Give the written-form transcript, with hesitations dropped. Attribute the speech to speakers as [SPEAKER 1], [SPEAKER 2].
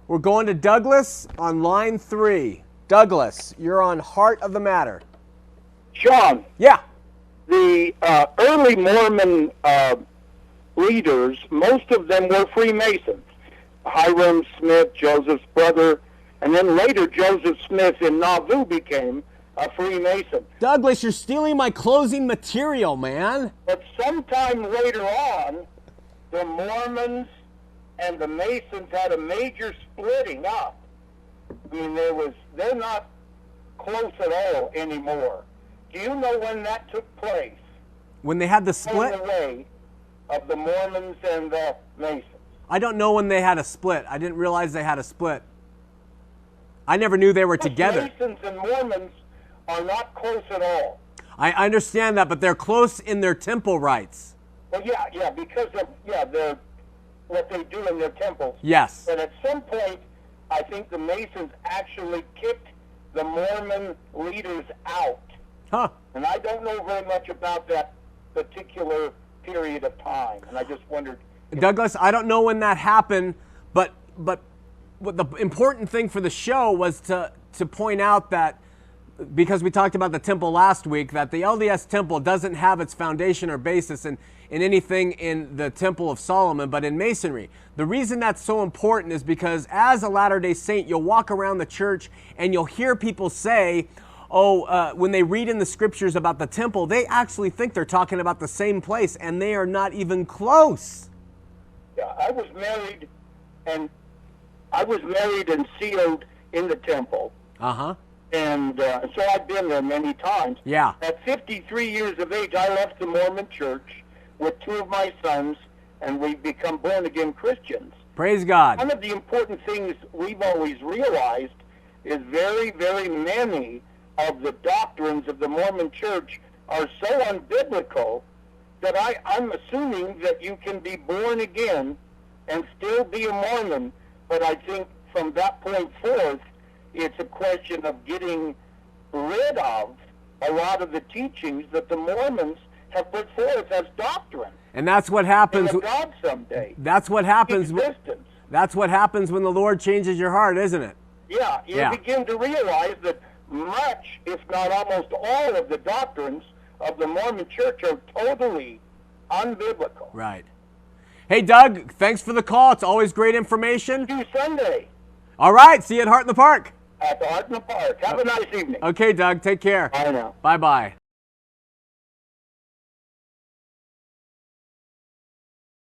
[SPEAKER 1] We're going to Douglas on line 3. Douglas, you're on Heart of the Matter.
[SPEAKER 2] Shawn,
[SPEAKER 1] Yeah.
[SPEAKER 2] the early Mormon leaders, most of them were Freemasons. Hiram Smith, Joseph's brother, and then later Joseph Smith in Nauvoo became a Freemason.
[SPEAKER 1] Douglas, you're stealing my closing material, man.
[SPEAKER 2] But sometime later on, the Mormons and the Masons had a major splitting up. I mean, they're not close at all anymore. Do you know when that took place?
[SPEAKER 1] When they had the split?
[SPEAKER 2] In the way of the Mormons and the Masons.
[SPEAKER 1] I don't know when they had a split. I didn't realize they had a split. I never knew they were together.
[SPEAKER 2] Masons and Mormons are not close at all.
[SPEAKER 1] I understand that, but they're close in their temple rights.
[SPEAKER 2] Well, yeah, because of their what they do in their temples.
[SPEAKER 1] Yes.
[SPEAKER 2] But at some point, I think the Masons actually kicked the Mormon leaders out.
[SPEAKER 1] Huh.
[SPEAKER 2] And I don't know very much about that particular period of time. And I just wondered.
[SPEAKER 1] Douglas, I don't know when that happened, but what the important thing for the show was to point out that, because we talked about the temple last week, that the LDS temple doesn't have its foundation or basis in anything in the Temple of Solomon, but in Masonry. The reason that's so important is because as a Latter-day Saint, you'll walk around the church and you'll hear people say, when they read in the scriptures about the temple, they actually think they're talking about the same place, and they are not even close.
[SPEAKER 2] Yeah, I was married and sealed in the temple.
[SPEAKER 1] Uh-huh.
[SPEAKER 2] And so I've been there many times.
[SPEAKER 1] Yeah.
[SPEAKER 2] At 53 years of age, I left the Mormon church with 2 of my sons, and we've become born-again Christians.
[SPEAKER 1] Praise God.
[SPEAKER 2] One of the important things we've always realized is very, very many of the doctrines of the Mormon church are so unbiblical that I'm assuming that you can be born again and still be a Mormon, but I think from that point forth, it's a question of getting rid of a lot of the teachings that the Mormons have put forth as doctrine.
[SPEAKER 1] And that's what happens.
[SPEAKER 2] God someday.
[SPEAKER 1] That's what happens.
[SPEAKER 2] Existence.
[SPEAKER 1] That's what happens when the Lord changes your heart, isn't it?
[SPEAKER 2] Yeah, you begin to realize that much, if not almost all, of the doctrines of the Mormon church are totally unbiblical.
[SPEAKER 1] Right. Hey, Doug, thanks for the call. It's always great information.
[SPEAKER 2] See you Sunday.
[SPEAKER 1] All right. See you at Heart in the Park.
[SPEAKER 2] At the Heart in the Park. Have a nice evening.
[SPEAKER 1] Okay, Doug. Take care.
[SPEAKER 2] Bye now.
[SPEAKER 1] Bye-bye.